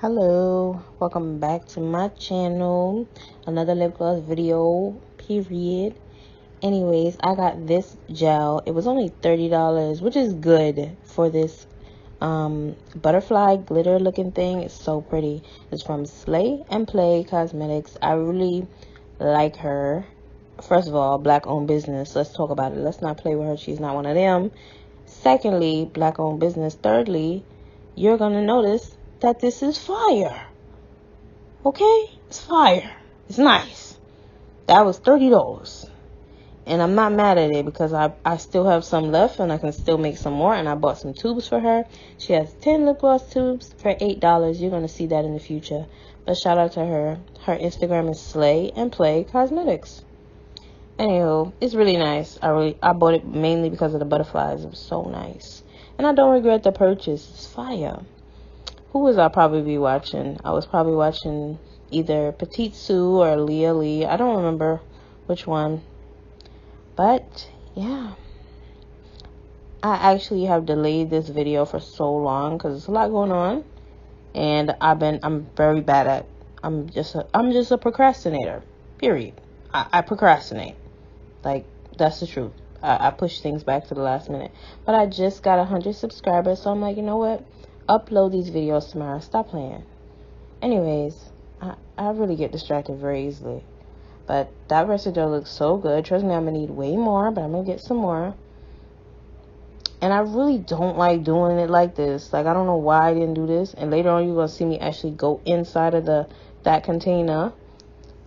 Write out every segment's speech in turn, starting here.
Hello, welcome back to my channel. Another lip gloss video, period. Anyways, I got this gel. It was only $30, which is good for this butterfly glitter looking thing. It's so pretty. It's from Slay and Play Cosmetics. I really like her. First of all, black owned business. Let's talk about it. Let's not play with her. She's not one of them. Secondly, black owned business. Thirdly, you're gonna notice that this is fire. Okay? It's fire. It's nice. That was $30. And I'm not mad at it because I still have some left and I can still make some more. And I bought some tubes for her. She has 10 lip gloss tubes for $8. You're going to see that in the future. But shout out to her. Her Instagram is Slay and Play Cosmetics. Anywho, it's really nice. I bought it mainly because of the butterflies. It was so nice. And I don't regret the purchase. It's fire. Who was I probably be watching? I was probably watching either Petite Sue or Leah Lee. I don't remember which one. But, yeah. I actually have delayed this video for so long because there's a lot going on. And I'm very bad at, I'm just a procrastinator. Period. I procrastinate. Like, that's the truth. I push things back to the last minute. But I just got 100 subscribers, so I'm like, you know what? Upload these videos tomorrow. Stop playing. Anyways, I really get distracted very easily. But that Versaderm looks so good. Trust me, I'm going to need way more, but I'm going to get some more. And I really don't like doing it like this. Like, I don't know why I didn't do this. And later on, you're going to see me actually go inside of that container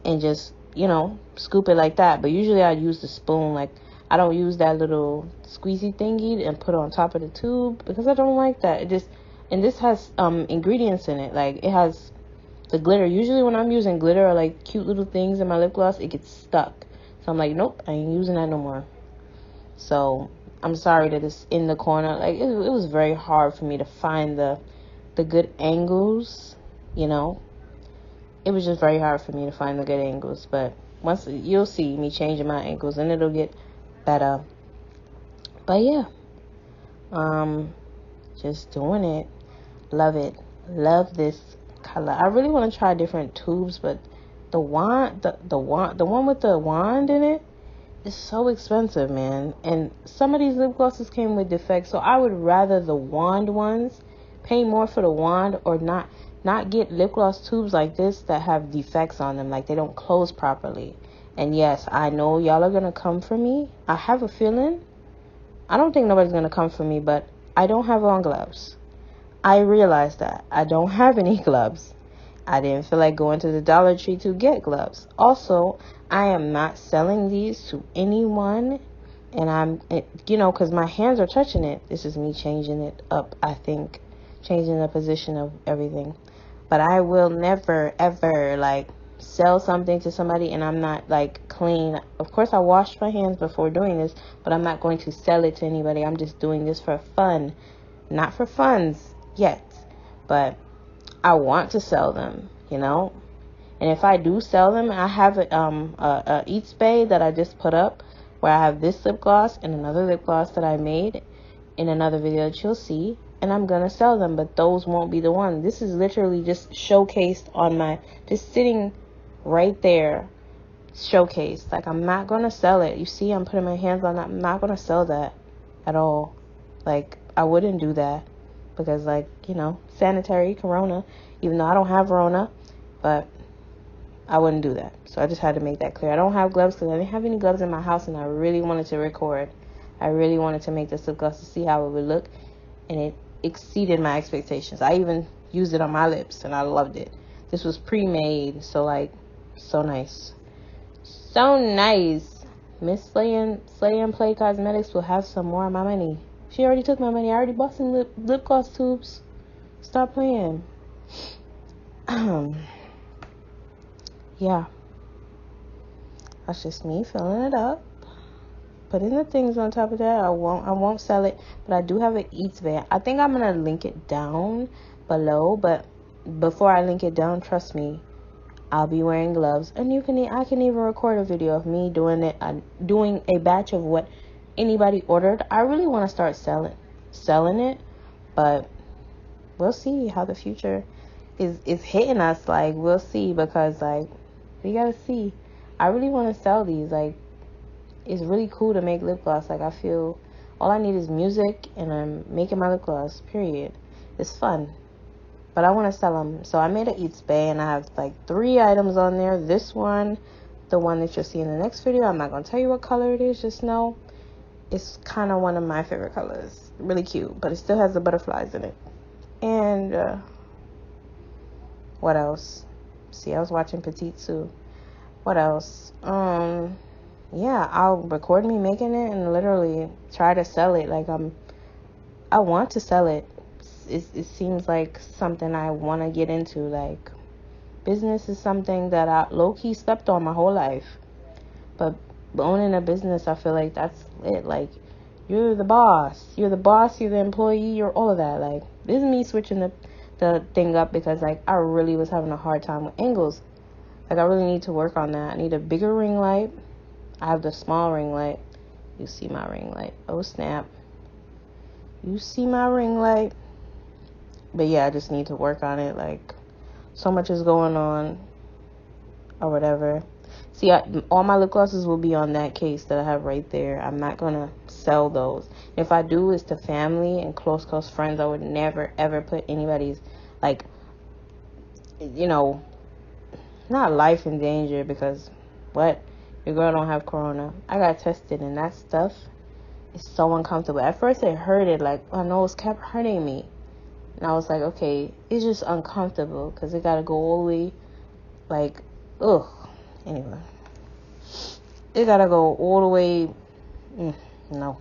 and just, you know, scoop it like that. But usually I use the spoon. Like, I don't use that little squeezy thingy and put it on top of the tube because I don't like that. It just... And this has ingredients in it. Like, it has the glitter. Usually when I'm using glitter or, like, cute little things in my lip gloss, it gets stuck. So I'm like, nope, I ain't using that no more. So I'm sorry that it's in the corner. Like, it was very hard for me to find the good angles, you know. It was just very hard for me to find the good angles. But once you'll see me changing my angles, and it'll get better. But, yeah. Just doing it. Love it. Love this color. I really want to try different tubes, but the one with the wand in it is so expensive, man. And some of these lip glosses came with defects, so I would rather the wand ones, pay more for the wand, or not get lip gloss tubes like this that have defects on them, like they don't close properly. And yes, I know y'all are gonna come for me. I have a feeling. I don't think nobody's gonna come for me, but I don't have on gloves. I realized that. I don't have any gloves. I didn't feel like going to the Dollar Tree to get gloves. Also, I am not selling these to anyone. And because my hands are touching it. This is me changing it up, I think. Changing the position of everything. But I will never, ever, like, sell something to somebody and I'm not, like, clean. Of course, I washed my hands before doing this, but I'm not going to sell it to anybody. I'm just doing this for fun. Not for funds yet, but I want to sell them, you know. And if I do sell them, I have a Eats Bay that I just put up where I have this lip gloss and another lip gloss that I made in another video that you'll see, and I'm gonna sell them, but those won't be the one. This is literally just showcased on my, just sitting right there, showcased. Like, I'm not gonna sell it. You see, I'm putting my hands on that. I'm not gonna sell that at all. Like, I wouldn't do that because, like, you know, sanitary, corona, even though I don't have corona, but I wouldn't do that. So I just had to make that clear. I don't have gloves because I didn't have any gloves in my house, and I really wanted to record. I really wanted to make this lip gloss to see how it would look, and it exceeded my expectations. I even used it on my lips, and I loved it. This was pre-made, so, like, so nice. So nice. Miss Slay and Play Cosmetics will have some more of my money. She already took my money. I already bought some lip gloss tubes. Stop playing. Yeah. That's just me filling it up. Putting the things on top of that. I won't sell it, but I do have an Eats Bay. I think I'm gonna link it down below, but before I link it down, trust me, I'll be wearing gloves, and I can even record a video of me doing it, doing a batch of what anybody ordered. I really want to start selling it, but we'll see how the future is hitting us. Like, we'll see, because like we gotta see. I really want to sell these. Like, it's really cool to make lip gloss. Like, I feel all I need is music and I'm making my lip gloss, period. It's fun, but I want to sell them. So I made an Eats Bay, and I have like 3 items on there. This one, the one that you'll see in the next video, I'm not gonna tell you what color it is, just know it's kind of one of my favorite colors. Really cute, but it still has the butterflies in it. And what else? See, I was watching Petite Sue. What else? Yeah, I'll record me making it and literally try to sell it. Like, I want to sell it. It seems like something I want to get into. Like, business is something that I low-key slept on my whole life. But owning a business, I feel like that's it. Like, you're the boss. You're the boss, you're the employee, you're all of that. Like, this is me switching the thing up because, like, I really was having a hard time with angles. Like, I really need to work on that. I need a bigger ring light. I have the small ring light. You see my ring light. Oh, snap. You see my ring light. But yeah, I just need to work on it. Like, so much is going on or whatever. See, all my lip glosses will be on that case that I have right there. I'm not going to sell those. If I do, it's to family and close friends. I would never, ever put anybody's, like, you know, not life in danger, because what? Your girl don't have corona. I got tested, and that stuff is so uncomfortable. At first, it hurted. Like, my nose kept hurting me. And I was like, okay, it's just uncomfortable because it got to go all the way, like, ugh. Anyway, it got to go all the way. No,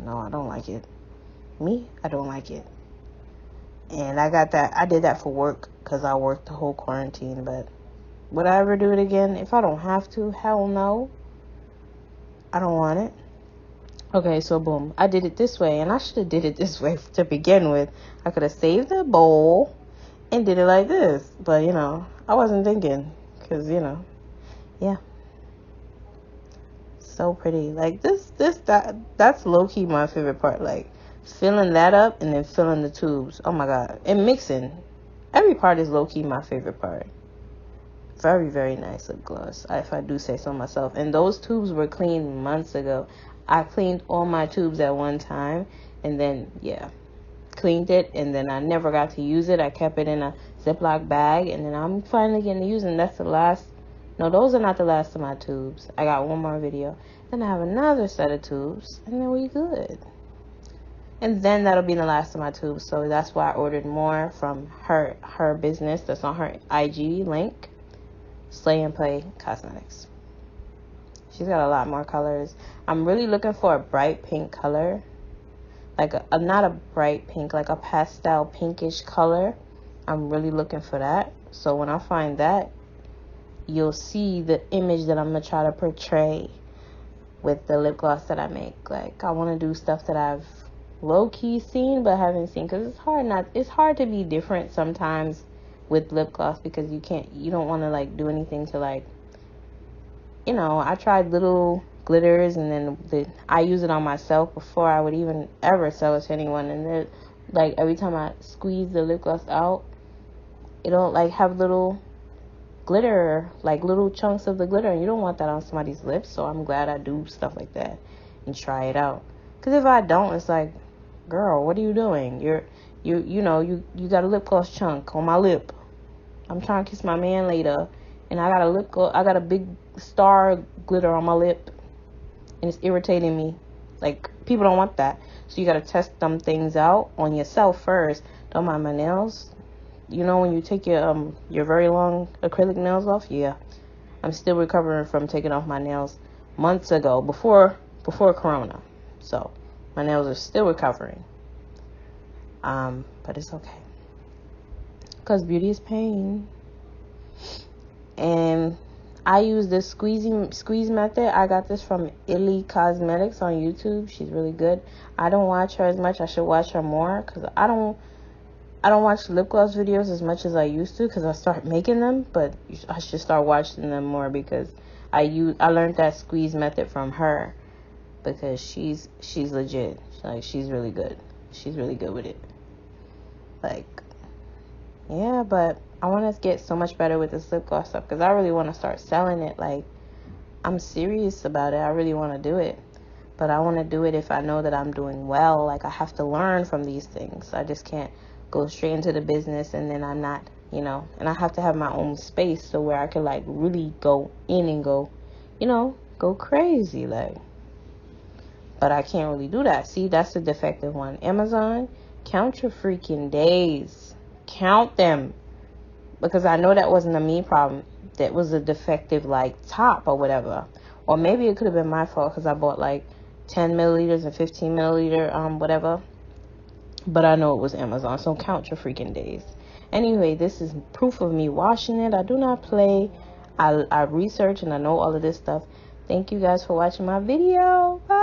I don't like it. Me, I don't like it. And I did that for work because I worked the whole quarantine, but would I ever do it again? If I don't have to, hell no. I don't want it. Okay, so boom. I did it this way, and I should have did it this way to begin with. I could have saved the bowl and did it like this. But, you know, I wasn't thinking because, you know, yeah. So pretty. Like, that's low-key my favorite part. Like, filling that up and then filling the tubes. Oh, my God. And mixing. Every part is low-key my favorite part. Very, very nice lip gloss, if I do say so myself. And those tubes were cleaned months ago. I cleaned all my tubes at one time, and then, yeah, cleaned it, and then I never got to use it. I kept it in a Ziploc bag, and then I'm finally getting to use it, and that's the last. No, those are not the last of my tubes. I got one more video. Then I have another set of tubes, and then we good. And then that'll be the last of my tubes, so that's why I ordered more from her business that's on her IG link. Slay and Play Cosmetics. She's got a lot more colors. I'm really looking for a bright pink color. Like not a bright pink, like a pastel pinkish color. I'm really looking for that. So when I find that, you'll see the image that I'm going to try to portray with the lip gloss that I make. Like, I want to do stuff that I've low-key seen but haven't seen, because it's hard to be different sometimes with lip gloss, because you don't want to like do anything to, like, you know, I tried little glitters, and then I use it on myself before I would even ever sell it to anyone, and then like every time I squeeze the lip gloss out, it'll like have little glitter, like little chunks of the glitter, and you don't want that on somebody's lips. So I'm glad I do stuff like that and try it out, because if I don't, it's like, girl, what are you doing? You got a lip gloss chunk on my lip. I'm trying to kiss my man later, and I got a big star glitter on my lip, and it's irritating me. Like, people don't want that. So you got to test them things out on yourself first. Don't mind my nails. You know, when you take your very long acrylic nails off, yeah. I'm still recovering from taking off my nails months ago, before Corona. So my nails are still recovering. But it's okay, because beauty is pain. And I use this squeeze method. I got this from Illy Cosmetics on YouTube. She's really good. I don't watch her as much. I should watch her more, because I don't watch lip gloss videos as much as I used to, because I start making them. But I should start watching them more, because I learned that squeeze method from her, because she's legit. Like, she's really good. She's really good with it. Like, yeah, but I want to get so much better with this lip gloss stuff because I really want to start selling it. Like, I'm serious about it. I really want to do it. But I want to do it if I know that I'm doing well. Like, I have to learn from these things. I just can't go straight into the business and then I'm not, you know. And I have to have my own space so where I can, like, really go in and go, you know, go crazy. Like, but I can't really do that. See, that's the defective one. Amazon, count your freaking days. Count them. Because I know that wasn't a me problem. That was a defective, like, top or whatever. Or maybe it could have been my fault because I bought, like, 10 milliliters and 15 milliliter, whatever. But I know it was Amazon. So count your freaking days. Anyway, this is proof of me washing it. I do not play. I research and I know all of this stuff. Thank you guys for watching my video. Bye.